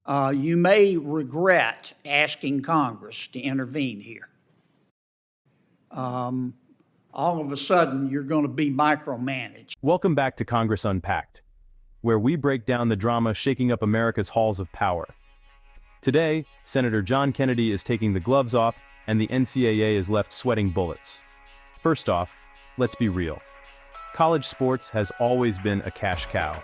You may regret asking Congress to intervene here. All of a sudden, you're going to be micromanaged. Welcome back to Congress Unpacked, where we break down the drama shaking up America's halls of power. Today, Senator John Kennedy is taking the gloves off, and the NCAA is left sweating bullets. First off, let's be real. College sports has always been a cash cow.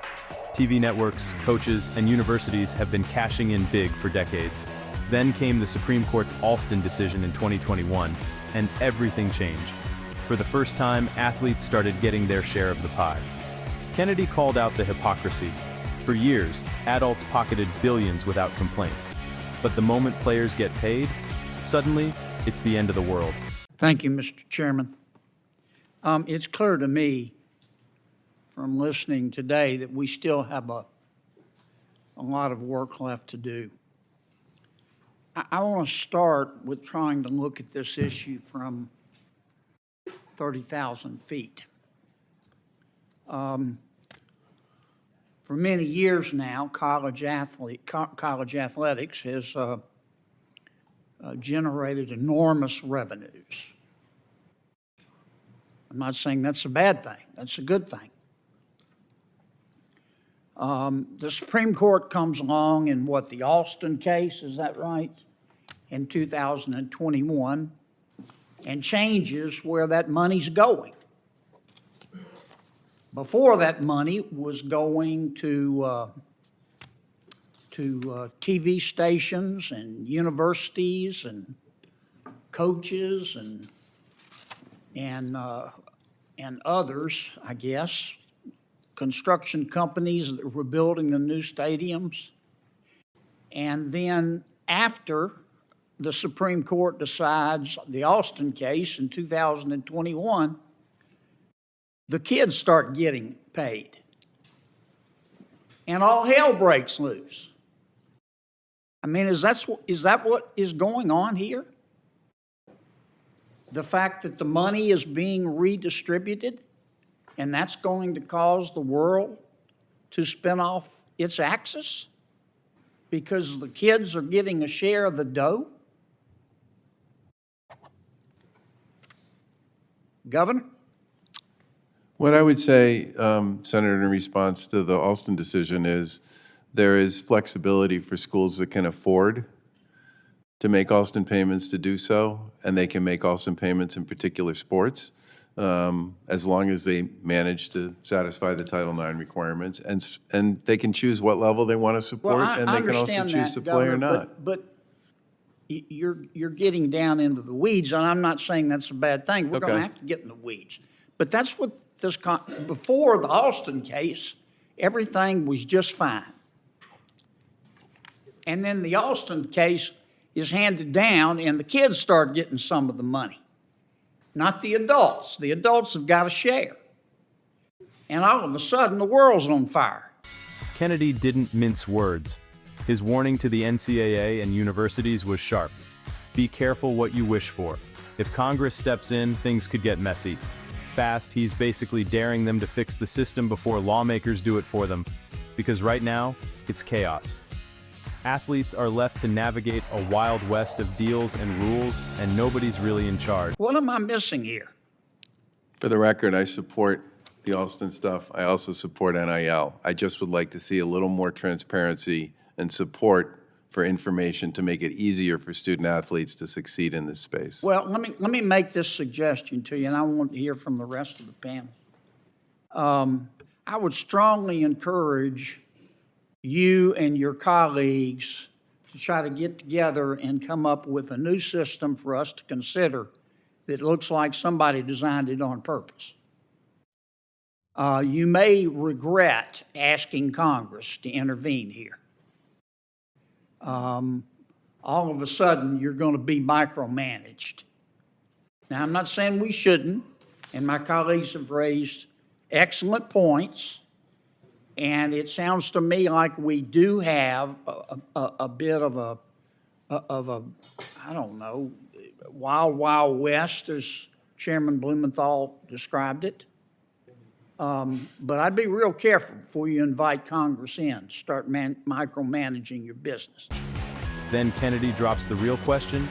TV networks, coaches, and universities have been cashing in big for decades. Then came the Supreme Court's Alston decision in 2021, and everything changed. For the first time, athletes started getting their share of the pie. Kennedy called out the hypocrisy. For years, adults pocketed billions without complaint. But the moment players get paid, suddenly, it's the end of the world. Thank you, Mr. Chairman. It's clear to me from listening today that we still have a lot of work left to do. I want to start with trying to look at this issue from 30,000 feet. For many years now, college athletics has generated enormous revenues. I'm not saying that's a bad thing. That's a good thing. The Supreme Court comes along in the Alston case, is that right? In 2021, and changes where that money's going. Before, that money was going to TV stations and universities and coaches and others, I guess, construction companies that were building the new stadiums. And then after the Supreme Court decides the Alston case in 2021, the kids start getting paid. And all hell breaks loose. I mean, is that what is going on here? The fact that the money is being redistributed, and that's going to cause the world to spin off its axis because the kids are getting a share of the dough? Governor? What I would say, Senator, in response to the Alston decision is there is flexibility for schools that can afford to make Alston payments to do so, and they can make Alston payments in particular sports, as long as they manage to satisfy the Title IX requirements, and they can choose what level they want to support, and they can also choose to play or not. But you're getting down into the weeds, and I'm not saying that's a bad thing. We're going to have to get in the weeds. But that's what before the Alston case, everything was just fine. And then the Alston case is handed down, and the kids start getting some of the money, not the adults. The adults have got a share. And all of a sudden, the world's on fire. Kennedy didn't mince words. His warning to the NCAA and universities was sharp. Be careful what you wish for. If Congress steps in, things could get messy. Fast, he's basically daring them to fix the system before lawmakers do it for them. Because right now, it's chaos. Athletes are left to navigate a wild west of deals and rules, and nobody's really in charge. What am I missing here? For the record, I support the Alston stuff. I also support NIL. I just would like to see a little more transparency and support for information to make it easier for student athletes to succeed in this space. Well, let me make this suggestion to you, and I want to hear from the rest of the panel. I would strongly encourage you and your colleagues to try to get together and come up with a new system for us to consider that looks like somebody designed it on purpose. You may regret asking Congress to intervene here. All of a sudden, you're going to be micromanaged. Now, I'm not saying we shouldn't, and my colleagues have raised excellent points, and it sounds to me like we do have a bit of a I don't know, wild, wild west, as Chairman Blumenthal described it. But I'd be real careful before you invite Congress in, start micromanaging your business. Then Kennedy drops the real question.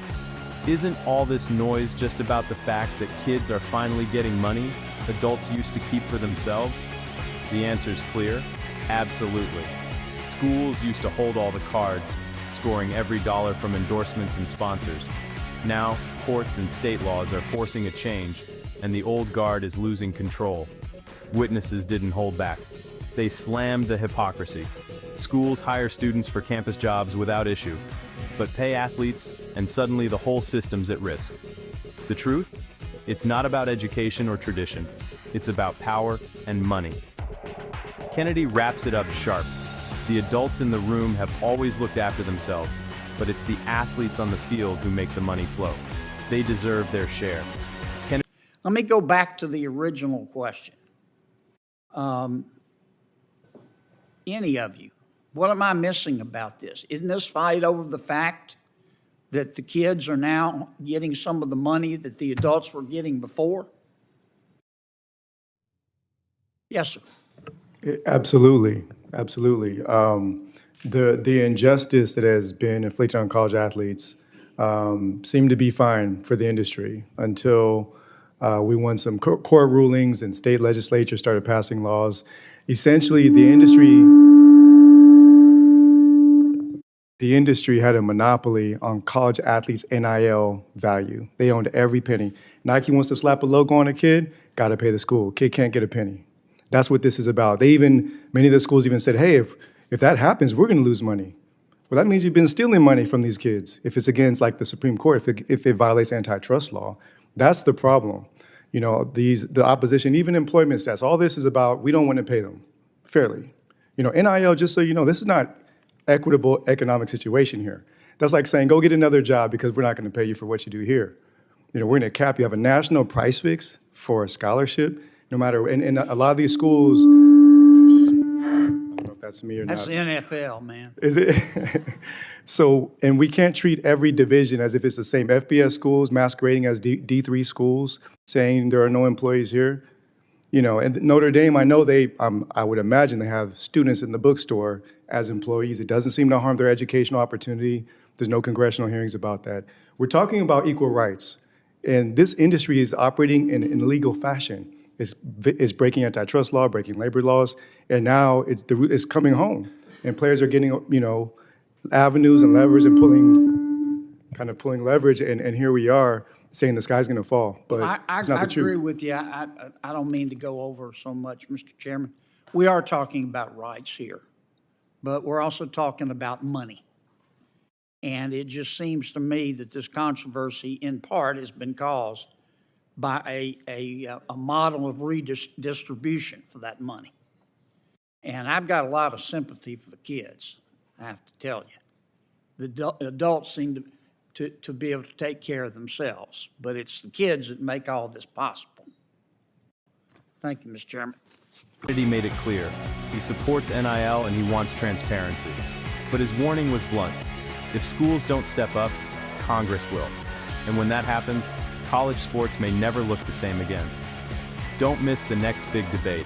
Isn't all this noise just about the fact that kids are finally getting money adults used to keep for themselves? The answer's clear. Absolutely. Schools used to hold all the cards, scoring every dollar from endorsements and sponsors. Now, courts and state laws are forcing a change, and the old guard is losing control. Witnesses didn't hold back. They slammed the hypocrisy. Schools hire students for campus jobs without issue, but pay athletes, and suddenly the whole system's at risk. The truth? It's not about education or tradition. It's about power and money. Kennedy wraps it up sharp. The adults in the room have always looked after themselves, but it's the athletes on the field who make the money flow. They deserve their share. Let me go back to the original question. Any of you, what am I missing about this? Isn't this fight over the fact that the kids are now getting some of the money that the adults were getting before? Yes, sir. Absolutely, absolutely. The injustice that has been inflicted on college athletes seemed to be fine for the industry until we won some court rulings and state legislatures started passing laws. Essentially, the industry had a monopoly on college athletes' NIL value. They owned every penny. Nike wants to slap a logo on a kid, got to pay the school. Kid can't get a penny. That's what this is about. Many of the schools even said, hey, if that happens, we're going to lose money. Well, that means you've been stealing money from these kids. If it's against like the Supreme Court, if it violates antitrust law, that's the problem. You know, the opposition, even employment stats, all this is about, we don't want to pay them fairly. You know, NIL, just so you know, this is not equitable economic situation here. That's like saying, go get another job because we're not going to pay you for what you do here. You know, we're going to cap you. Have a national price fix for a scholarship, no matter, and a lot of these schools, I don't know if that's me or That's not. the NFL, man. Is it? So, and we can't treat every division as if it's the same. FBS schools masquerading as D3 schools, saying there are no employees here. You know, and Notre Dame, I know I would imagine they have students in the bookstore as employees. It doesn't seem to harm their educational opportunity. There's no congressional hearings about that. We're talking about equal rights. And this industry is operating in an illegal fashion. It's breaking antitrust law, breaking labor laws, and now it's coming home. And players are getting, you know, avenues and levers and pulling leverage, and here we are saying the sky's gonna fall, but it's not the truth. I agree with you. I don't mean to go over so much, Mr. Chairman. We are talking about rights here, but we're also talking about money. And it just seems to me that this controversy in part has been caused by a model of redistribution for that money. And I've got a lot of sympathy for the kids, I have to tell you. The adults seem to be able to take care of themselves, but it's the kids that make all this possible. Thank you, Mr. Chairman. Kennedy made it clear. He supports NIL and he wants transparency. But his warning was blunt. If schools don't step up, Congress will. And when that happens, college sports may never look the same again. Don't miss the next big debate.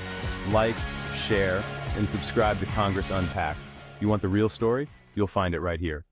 Like, share, and subscribe to Congress Unpacked. You want the real story? You'll find it right here.